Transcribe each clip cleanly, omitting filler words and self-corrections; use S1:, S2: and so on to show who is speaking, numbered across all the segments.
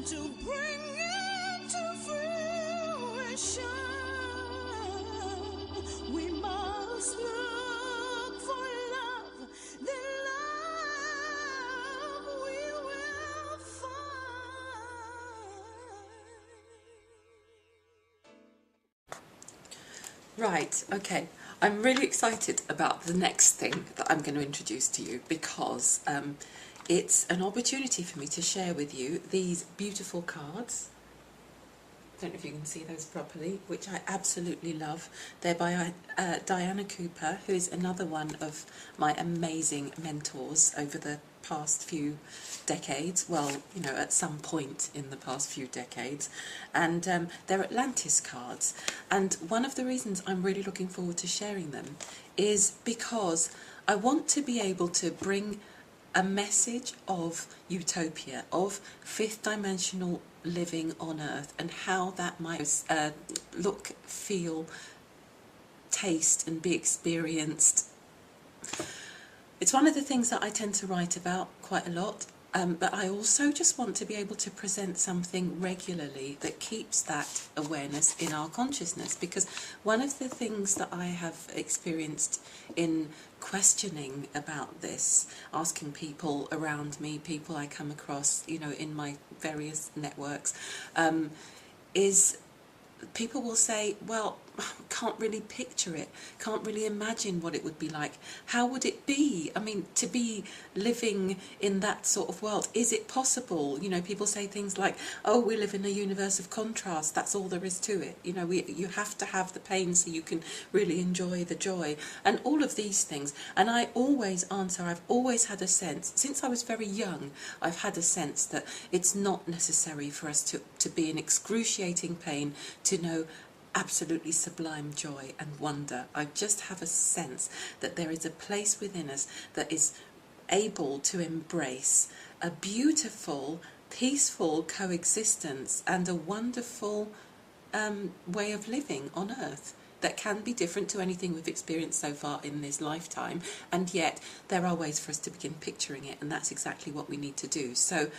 S1: to bring it to fruition. We must look for love, then love we will find. Right, okay. I'm really excited about the next thing that I'm going to introduce to you because it's an opportunity for me to share with you these beautiful cards. I don't know if you can see those properly, which I absolutely love. They're by Diana Cooper, who is another one of my amazing mentors over the past few decades. Well, you know, at some point in the past few decades. And they're Atlantis cards. And one of the reasons I'm really looking forward to sharing them is because I want to be able to bring a message of utopia, of fifth dimensional living on Earth, and how that might look, feel, taste and be experienced. It's one of the things that I tend to write about quite a lot, but I also just want to be able to present something regularly that keeps that awareness in our consciousness, because one of the things that I have experienced in questioning about this, asking people around me, people I come across, you know, in my various networks, is people will say, well, can't really picture it, can't really imagine what it would be like. How would it be? I mean, to be living in that sort of world, is it possible? You know, people say things like, oh, we live in a universe of contrast, that's all there is to it. You know, you have to have the pain so you can really enjoy the joy, and all of these things. And I always answer, I've always had a sense, since I was very young, I've had a sense that it's not necessary for us to be in excruciating pain to know absolutely sublime joy and wonder. I just have a sense that there is a place within us that is able to embrace a beautiful, peaceful coexistence and a wonderful way of living on Earth that can be different to anything we've experienced so far in this lifetime, and yet there are ways for us to begin picturing it, and that's exactly what we need to do. So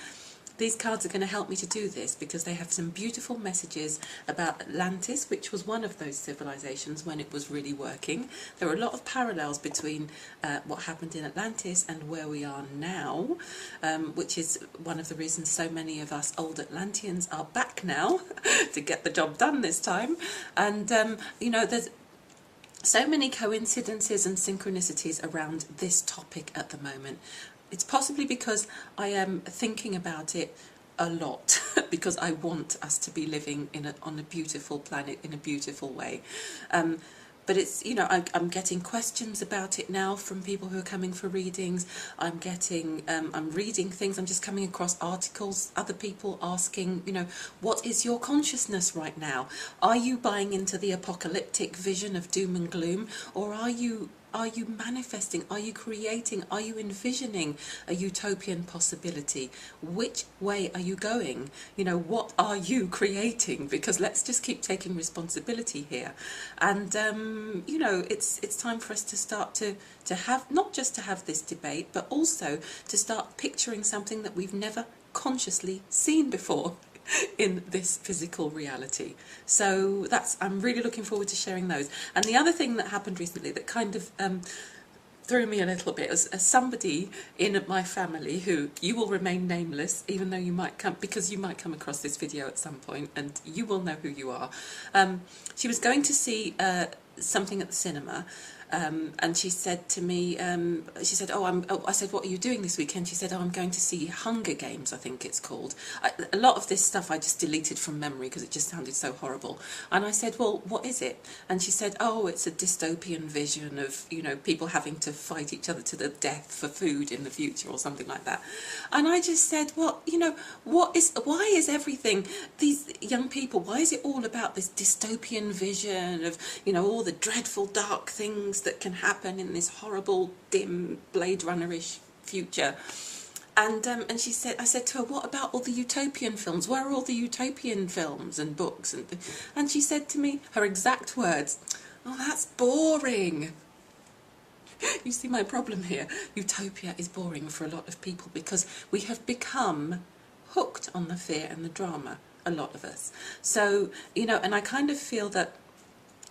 S1: these cards are going to help me to do this because they have some beautiful messages about Atlantis, which was one of those civilizations when it was really working. There are a lot of parallels between what happened in Atlantis and where we are now, which is one of the reasons so many of us old Atlanteans are back now to get the job done this time. And, you know, there's so many coincidences and synchronicities around this topic at the moment. It's possibly because I am thinking about it a lot, because I want us to be living on a beautiful planet in a beautiful way. But it's, you know, I'm getting questions about it now from people who are coming for readings. I'm reading things, I'm just coming across articles, other people asking, you know, what is your consciousness right now? Are you buying into the apocalyptic vision of doom and gloom, or are you manifesting? Are you creating? Are you envisioning a utopian possibility? Which way are you going? You know, what are you creating? Because let's just keep taking responsibility here. And, you know, it's time for us to start to have, not just to have this debate, but also to start picturing something that we've never consciously seen before in this physical reality. So I'm really looking forward to sharing those. And the other thing that happened recently that kind of threw me a little bit was somebody in my family, who you will remain nameless, even though you might come across this video at some point and you will know who you are. She was going to see something at the cinema. And she said to me, she said, I said, what are you doing this weekend? She said, oh, I'm going to see Hunger Games, I think it's called. A lot of this stuff I just deleted from memory because it just sounded so horrible. And I said, well, what is it? And she said, oh, it's a dystopian vision of, you know, people having to fight each other to the death for food in the future or something like that. And I just said, well, you know, why is everything, these young people, why is it all about this dystopian vision of, you know, all the dreadful dark things that can happen in this horrible, dim, Blade Runner-ish future? And she said, I said to her, what about all the utopian films? Where are all the utopian films and books? And she said to me, her exact words, oh, that's boring. You see my problem here. Utopia is boring for a lot of people because we have become hooked on the fear and the drama, a lot of us. So, you know, and I kind of feel that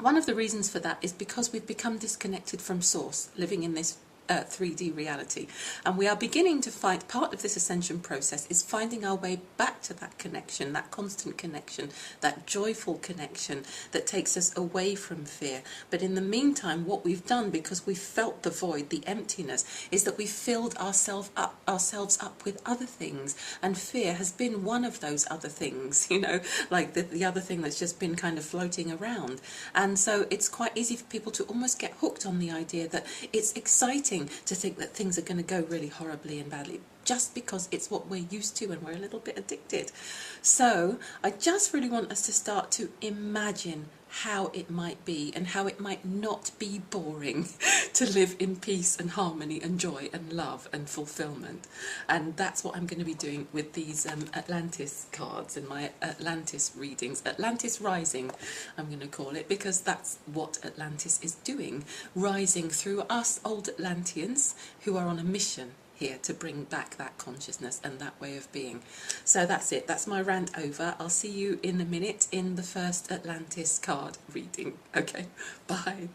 S1: one of the reasons for that is because we've become disconnected from source, living in this 3D reality, and we are beginning to find part of this ascension process is finding our way back to that connection, that constant connection, that joyful connection that takes us away from fear. But in the meantime, what we've done, because we've felt the void, the emptiness, is that we've filled ourselves up with other things, and fear has been one of those other things, you know, like the other thing that's just been kind of floating around. And so it's quite easy for people to almost get hooked on the idea that it's exciting to think that things are going to go really horribly and badly, just because it's what we're used to and we're a little bit addicted. So I just really want us to start to imagine how it might be and how it might not be boring to live in peace and harmony and joy and love and fulfillment. And that's what I'm going to be doing with these Atlantis cards in my Atlantis readings. Atlantis Rising, I'm going to call it, because that's what Atlantis is doing, rising through us old Atlanteans who are on a mission here to bring back that consciousness and that way of being. So that's it. That's my rant over. I'll see you in a minute in the first Atlantis card reading. Okay, bye.